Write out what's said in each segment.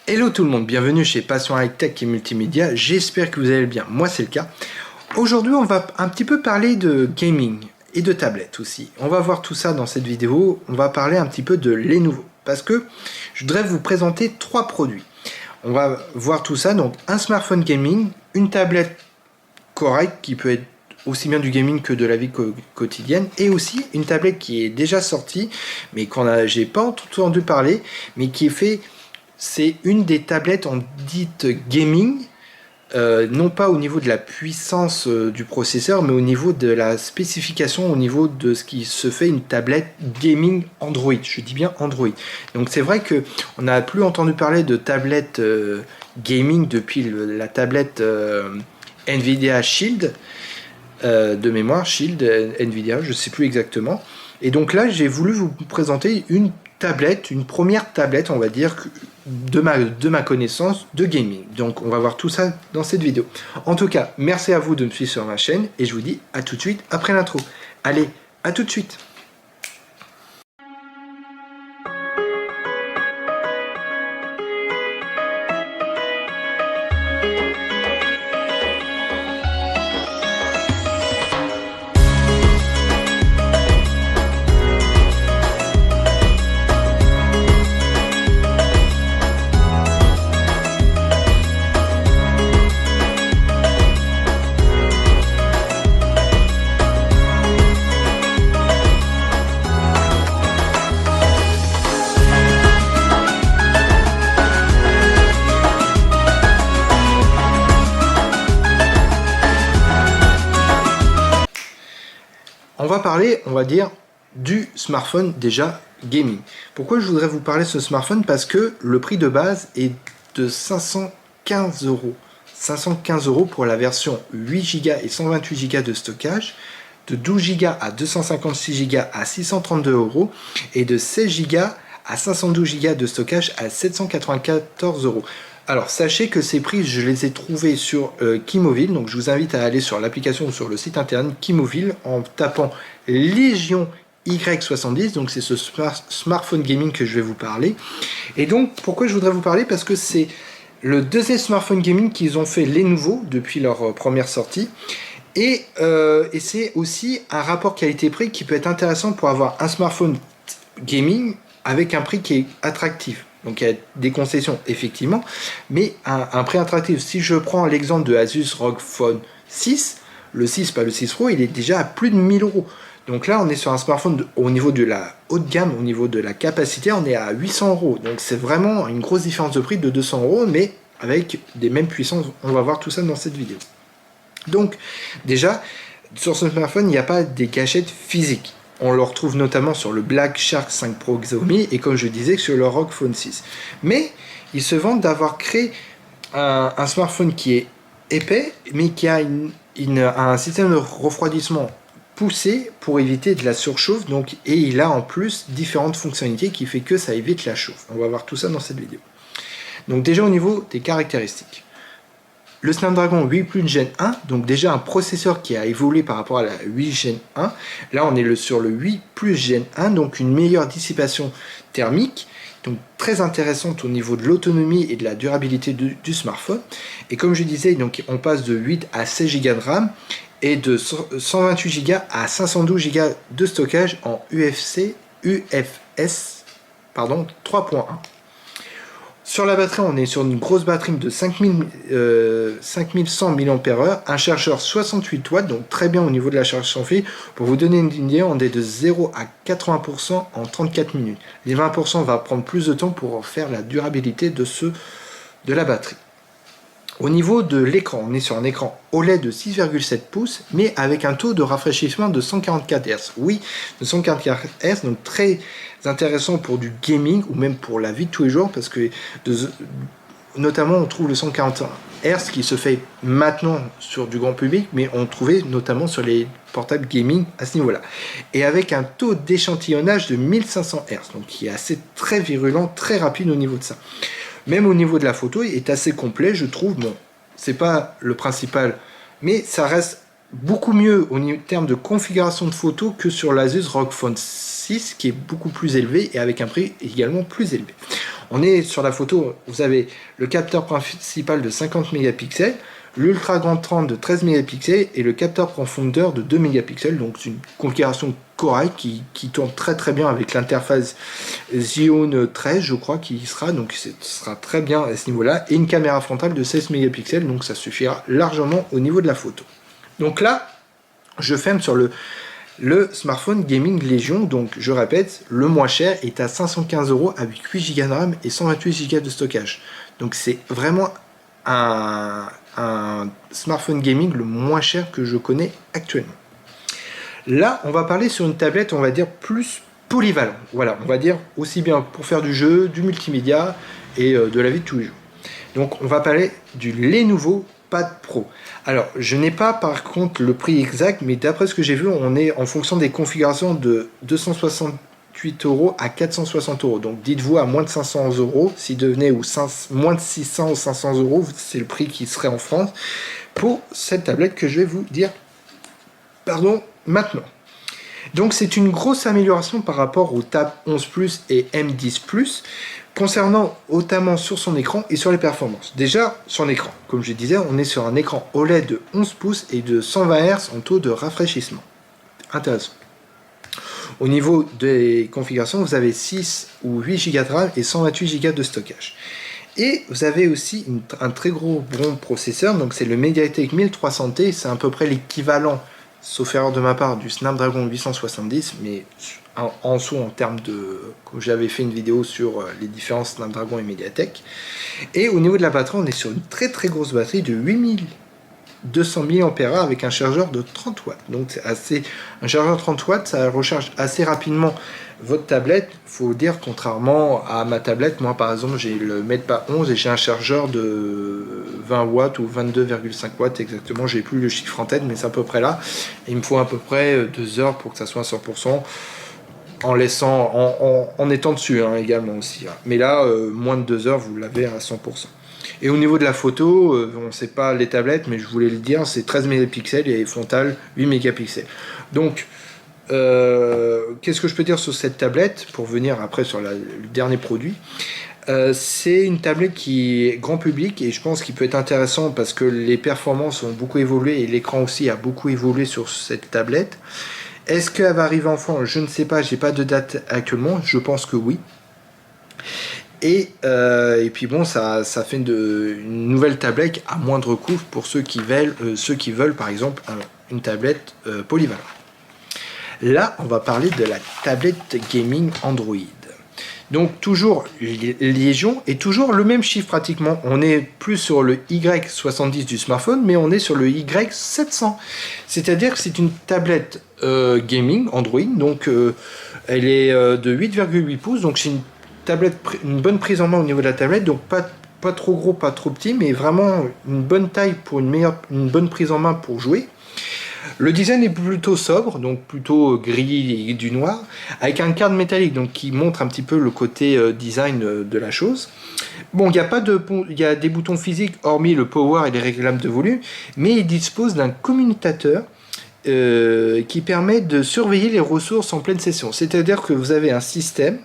Hello tout le monde, bienvenue chez Passion High Tech et Multimédia, j'espère que vous allez bien, moi c'est le cas. Aujourd'hui on va un petit peu parler de gaming et de tablettes aussi. On va voir tout ça dans cette vidéo, on va parler un petit peu de Lenovo, parce que je voudrais vous présenter trois produits. On va voir tout ça, donc un smartphone gaming, une tablette correcte qui peut être aussi bien du gaming que de la vie quotidienne, et aussi une tablette qui est déjà sortie, mais j'ai pas entendu parler, mais qui est fait... C'est une des tablettes en dite gaming, non pas au niveau de la puissance du processeur, mais au niveau de la spécification, au niveau de ce qui se fait une tablette gaming Android. Je dis bien Android. Donc c'est vrai que on n'a plus entendu parler de tablette gaming depuis la tablette Nvidia Shield, de mémoire, Shield, Nvidia, je ne sais plus exactement. Et donc là, j'ai voulu vous présenter une tablette, une première tablette, on va dire, de ma connaissance de gaming. Donc on va voir tout ça dans cette vidéo. En tout cas, merci à vous de me suivre sur ma chaîne et je vous dis à tout de suite après l'intro. Allez, à tout de suite. On va parler, on va dire, du smartphone déjà gaming. Pourquoi je voudrais vous parler de ce smartphone? Parce que le prix de base est de 515 €. 515 € pour la version 8 Go et 128 Go de stockage, de 12 Go à 256 Go à 632 € et de 16 Go à 512 Go de stockage à 794 €. Alors sachez que ces prix, je les ai trouvés sur Kimovil, donc je vous invite à aller sur l'application ou sur le site internet Kimovil en tapant Légion Y70, donc c'est ce smartphone gaming que je vais vous parler. Et donc pourquoi je voudrais vous parler? Parce que c'est le deuxième smartphone gaming qu'ils ont fait Lenovo depuis leur première sortie. Et c'est aussi un rapport qualité-prix qui peut être intéressant pour avoir un smartphone gaming avec un prix qui est attractif. Donc il y a des concessions effectivement, mais un prix attractif. Si je prends l'exemple de Asus ROG Phone 6, le 6, pas le 6 Pro, il est déjà à plus de 1000 €. Donc là on est sur un smartphone au niveau de la haute gamme, au niveau de la capacité, on est à 800 €. Donc c'est vraiment une grosse différence de prix de 200 €, mais avec des mêmes puissances. On va voir tout ça dans cette vidéo. Donc déjà, sur ce smartphone, il n'y a pas des gâchettes physiques. On le retrouve notamment sur le Black Shark 5 Pro Xiaomi et comme je disais sur le ROG Phone 6. Mais ils se vantent d'avoir créé un smartphone qui est épais mais qui a un système de refroidissement poussé pour éviter de la surchauffe. Donc, et il a en plus différentes fonctionnalités qui fait que ça évite la chauffe. On va voir tout ça dans cette vidéo. Donc déjà au niveau des caractéristiques. Le Snapdragon 8 Plus Gen 1, donc déjà un processeur qui a évolué par rapport à la 8 Gen 1. Là, on est sur le 8 Plus Gen 1, donc une meilleure dissipation thermique, donc très intéressante au niveau de l'autonomie et de la durabilité du smartphone. Et comme je disais, donc on passe de 8 à 16 Go de RAM et de 128 Go à 512 Go de stockage en UFS 3.1. Sur la batterie, on est sur une grosse batterie de 5100 mAh, un chargeur 68 watts, donc très bien au niveau de la charge sans fil. Pour vous donner une idée, on est de 0 à 80% en 34 minutes. Les 20% va prendre plus de temps pour faire la durabilité de la batterie. Au niveau de l'écran, on est sur un écran OLED de 6,7 pouces, mais avec un taux de rafraîchissement de 144 Hz. Oui, de 144 Hz, donc très intéressant pour du gaming ou même pour la vie de tous les jours, parce que notamment on trouve le 140 Hz qui se fait maintenant sur du grand public, mais on trouvait notamment sur les portables gaming à ce niveau-là. Et avec un taux d'échantillonnage de 1500 Hz, donc qui est assez très virulent, très rapide au niveau de ça. Même au niveau de la photo, il est assez complet, je trouve. Bon, c'est pas le principal, mais ça reste beaucoup mieux au terme de configuration de photo que sur l'Asus ROG Phone 6, qui est beaucoup plus élevé et avec un prix également plus élevé. On est sur la photo, vous avez le capteur principal de 50 mégapixels, l'ultra grand 30 de 13 mégapixels et le capteur profondeur de 2 mégapixels. Donc c'est une configuration correcte qui tourne très très bien avec l'interface Xeon 13, je crois, qui sera. Donc ce sera très bien à ce niveau-là. Et une caméra frontale de 16 mégapixels, donc ça suffira largement au niveau de la photo. Donc là, je ferme sur le smartphone Gaming Legion. Donc je répète, le moins cher est à 515 € avec 8 Go de RAM et 128 Go de stockage. Donc c'est vraiment un smartphone gaming le moins cher que je connais actuellement. Là, on va parler sur une tablette, on va dire, plus polyvalent. Voilà, on va dire aussi bien pour faire du jeu, du multimédia et de la vie de tous les jours. Donc, on va parler du Lenovo Pad Pro. Alors, je n'ai pas par contre le prix exact, mais d'après ce que j'ai vu, on est en fonction des configurations de 268 € à 460 €. Donc, dites-vous à moins de 500 €, si devenait moins de 600 ou 500 €, c'est le prix qui serait en France pour cette tablette que je vais vous dire maintenant. Donc, c'est une grosse amélioration par rapport au Tab 11 Plus et M10 Plus, concernant notamment sur son écran et sur les performances. Déjà, sur l'écran, comme je disais, on est sur un écran OLED de 11 pouces et de 120 Hz en taux de rafraîchissement. Intéressant. Au niveau des configurations, vous avez 6 ou 8 Go de RAM et 128 Go de stockage. Et vous avez aussi un très gros bon processeur, donc c'est le MediaTek 1300T, c'est à peu près l'équivalent, sauf erreur de ma part, du Snapdragon 870, mais en dessous en termes de... Comme j'avais fait une vidéo sur les différents Snapdragon et MediaTek. Et au niveau de la batterie, on est sur une très très grosse batterie de 8200 mAh avec un chargeur de 30 watts. Donc c'est assez... Un chargeur de 30 watts, ça recharge assez rapidement votre tablette. Faut dire, contrairement à ma tablette, moi par exemple j'ai le MedPad 11 et j'ai un chargeur de 20 watts ou 22,5 watts exactement, j'ai plus le chiffre en tête, mais c'est à peu près là. Et il me faut à peu près 2 heures pour que ça soit à 100%, en laissant, en étant dessus également aussi. Mais là, moins de 2 heures, vous l'avez à 100%. Et au niveau de la photo, on ne sait pas les tablettes, mais je voulais le dire, c'est 13 mégapixels et frontale 8 mégapixels. Donc, qu'est-ce que je peux dire sur cette tablette pour venir après sur le dernier produit? C'est une tablette qui est grand public et je pense qu'il peut être intéressant parce que les performances ont beaucoup évolué et l'écran aussi a beaucoup évolué sur cette tablette. Est-ce qu'elle va arriver en France? Je ne sais pas, j'ai pas de date actuellement, je pense que oui. Et puis bon, ça fait une nouvelle tablette à moindre coût pour ceux qui veulent par exemple une tablette polyvalente. Là, on va parler de la tablette gaming Android. Donc toujours Legion et toujours le même chiffre pratiquement. On est plus sur le Y70 du smartphone, mais on est sur le Y700. C'est-à-dire que c'est une tablette gaming Android, donc elle est de 8,8 pouces, donc c'est une tablette, une bonne prise en main au niveau de la tablette, donc pas trop gros, pas trop petit, mais vraiment une bonne taille pour une bonne prise en main pour jouer. Le design est plutôt sobre, donc plutôt gris et du noir, avec un cadre métallique, donc qui montre un petit peu le côté design de la chose. Bon, il y a des boutons physiques, hormis le power et les réglables de volume, mais il dispose d'un commutateur qui permet de surveiller les ressources en pleine session. C'est-à-dire que vous avez un système,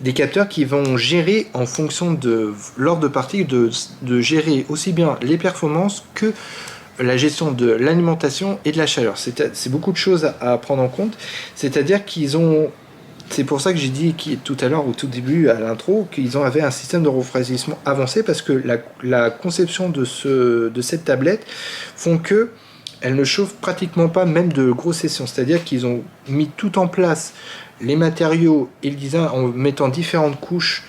des capteurs qui vont gérer en fonction de l'ordre de partie, de gérer aussi bien les performances que la gestion de l'alimentation et de la chaleur. C'est beaucoup de choses à prendre en compte. C'est-à-dire qu'ils ont... C'est pour ça que j'ai dit tout à l'heure, au tout début, à l'intro, qu'ils avaient un système de refroidissement avancé parce que la conception de cette tablette font que elle ne chauffe pratiquement pas, même de grosses sessions. C'est-à-dire qu'ils ont mis tout en place, les matériaux et le design, en mettant différentes couches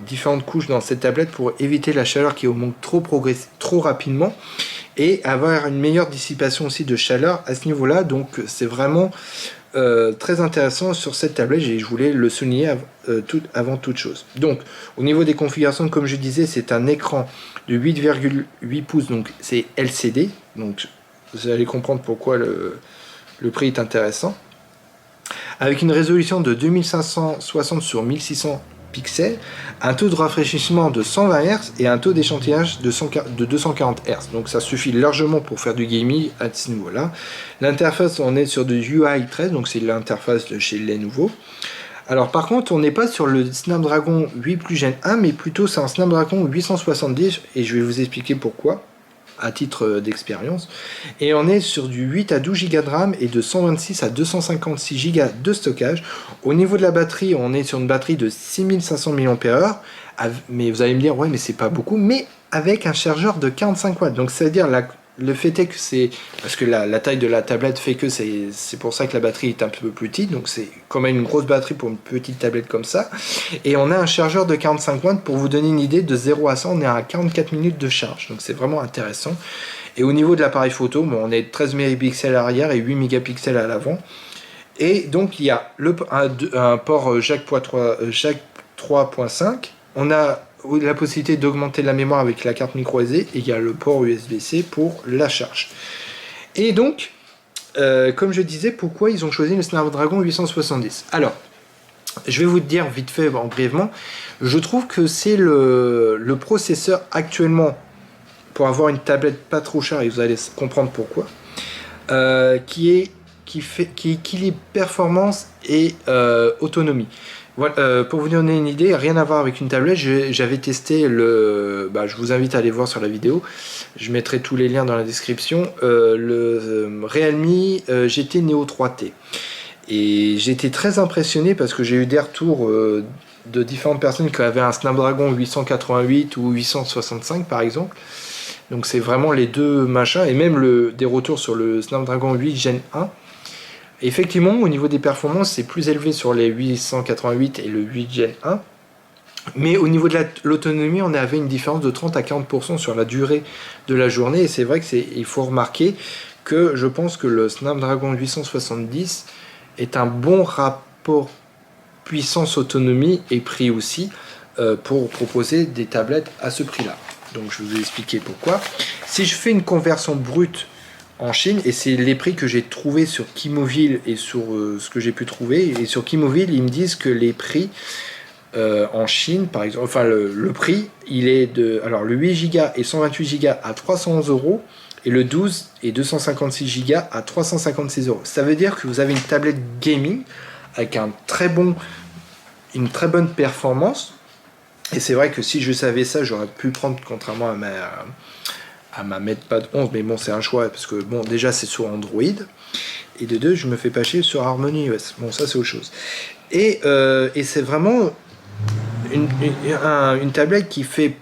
différentes couches dans cette tablette pour éviter la chaleur qui augmente trop rapidement et avoir une meilleure dissipation aussi de chaleur à ce niveau-là. Donc c'est vraiment très intéressant sur cette tablette et je voulais le souligner avant toute chose. Donc au niveau des configurations, comme je disais, c'est un écran de 8,8 pouces, donc c'est LCD, donc vous allez comprendre pourquoi le prix est intéressant. Avec une résolution de 2560 sur 1600 pixels, un taux de rafraîchissement de 120 Hz et un taux d'échantillage de 240 Hz. Donc ça suffit largement pour faire du gaming à ce niveau-là. L'interface, on est sur du UI 13, donc c'est l'interface de chez Lenovo. Alors par contre, on n'est pas sur le Snapdragon 8 Plus Gen 1, mais plutôt c'est un Snapdragon 870, et je vais vous expliquer pourquoi, à titre d'expérience. Et on est sur du 8 à 12 Go de RAM et de 126 à 256 Go de stockage. Au niveau de la batterie, on est sur une batterie de 6500 mAh, mais vous allez me dire, ouais mais c'est pas beaucoup, mais avec un chargeur de 45 watts, donc c'est à dire le fait est que c'est, parce que la taille de la tablette fait que c'est pour ça que la batterie est un peu plus petite, donc c'est quand même une grosse batterie pour une petite tablette comme ça, et on a un chargeur de 45 watts, pour vous donner une idée, de 0 à 100 on est à 44 minutes de charge, donc c'est vraiment intéressant. Et au niveau de l'appareil photo, bon, on est 13 mégapixels à l'arrière et 8 mégapixels à l'avant, et donc il y a un port jack 3.5, on a la possibilité d'augmenter la mémoire avec la carte micro SD, et il y a le port USB-C pour la charge. Et donc, comme je disais, pourquoi ils ont choisi le Snapdragon 870? Alors, je vais vous dire vite fait, brièvement, je trouve que c'est le processeur actuellement, pour avoir une tablette pas trop chère, et vous allez comprendre pourquoi, qui équilibre performance et autonomie. Voilà, pour vous donner une idée, rien à voir avec une tablette, j'avais testé je vous invite à aller voir sur la vidéo, je mettrai tous les liens dans la description, le Realme GT Neo 3T. Et j'étais très impressionné parce que j'ai eu des retours de différentes personnes qui avaient un Snapdragon 888 ou 865 par exemple. Donc c'est vraiment les deux machins, et même des retours sur le Snapdragon 8 Gen 1. Effectivement, au niveau des performances, c'est plus élevé sur les 888 et le 8 Gen 1. Mais au niveau de l'autonomie, on avait une différence de 30 à 40% sur la durée de la journée. Et c'est vrai qu'il faut remarquer que je pense que le Snapdragon 870 est un bon rapport puissance-autonomie et prix aussi pour proposer des tablettes à ce prix-là. Donc je vais vous expliquer pourquoi. Si je fais une conversion brute en Chine, et c'est les prix que j'ai trouvé sur Kimobil et sur ce que j'ai pu trouver, et sur Kimobil ils me disent que les prix en Chine par exemple, enfin le prix il est de, alors le 8 Go et 128 Go à 311 €, et le 12 et 256 Go à 356 €. Ça veut dire que vous avez une tablette gaming avec une très bonne performance. Et c'est vrai que si je savais ça, j'aurais pu prendre, contrairement à ma MedPad 11, mais bon, c'est un choix, parce que bon, déjà c'est sur Android, et de deux, je me fais pas chier sur Harmony OS. Bon, ça c'est autre chose. Et c'est vraiment une tablette qui fait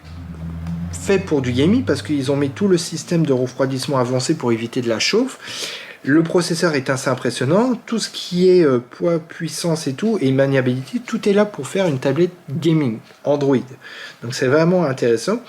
pour du gaming, parce qu'ils ont mis tout le système de refroidissement avancé pour éviter de la chauffe. Le processeur est assez impressionnant, tout ce qui est poids, puissance et tout, et maniabilité, tout est là pour faire une tablette gaming Android. Donc c'est vraiment intéressant.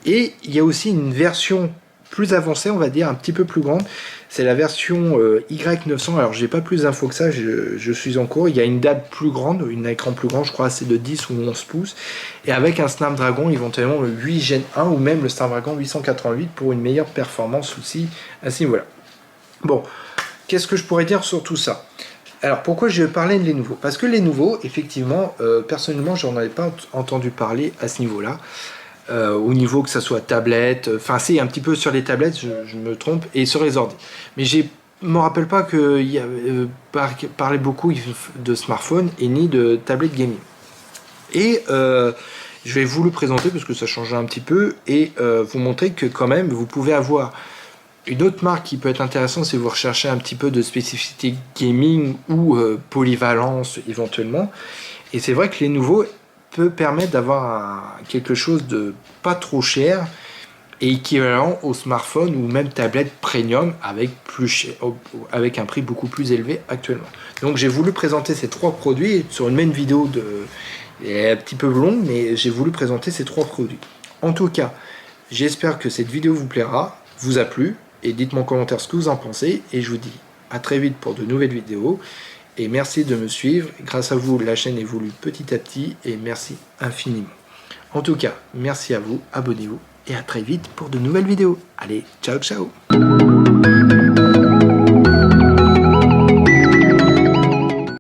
Et il y a aussi une version plus avancée, on va dire, un petit peu plus grande. C'est la version Y900. Alors j'ai pas plus d'infos que ça, je suis en cours. Il y a une DAB plus grande, un écran plus grand, je crois c'est de 10 ou 11 pouces. Et avec un Snapdragon, éventuellement le 8 Gen 1 ou même le Snapdragon 888 pour une meilleure performance aussi à ce niveau-là. Bon, qu'est-ce que je pourrais dire sur tout ça? Alors, pourquoi je parlais de Lenovo? Parce que Lenovo, effectivement, personnellement, j'en avais pas entendu parler à ce niveau-là. Au niveau que ça soit tablette, enfin, c'est un petit peu sur les tablettes, je me trompe, et sur les ordi. Mais je me rappelle pas qu'il parlait beaucoup de smartphone et ni de tablette gaming. Et je vais vous le présenter parce que ça change un petit peu et vous montrer que quand même, vous pouvez avoir une autre marque qui peut être intéressante si vous recherchez un petit peu de spécificité gaming ou polyvalence éventuellement. Et c'est vrai que les nouveaux peut permettre d'avoir quelque chose de pas trop cher et équivalent au smartphone ou même tablette premium avec un prix beaucoup plus élevé actuellement. Donc j'ai voulu présenter ces trois produits sur une même vidéo un petit peu longue, mais j'ai voulu présenter ces trois produits. En tout cas, j'espère que cette vidéo vous plaira, vous a plu. Et dites-moi en commentaire ce que vous en pensez. Et je vous dis à très vite pour de nouvelles vidéos. Et merci de me suivre. Grâce à vous, la chaîne évolue petit à petit. Et merci infiniment. En tout cas, merci à vous. Abonnez-vous. Et à très vite pour de nouvelles vidéos. Allez, ciao, ciao.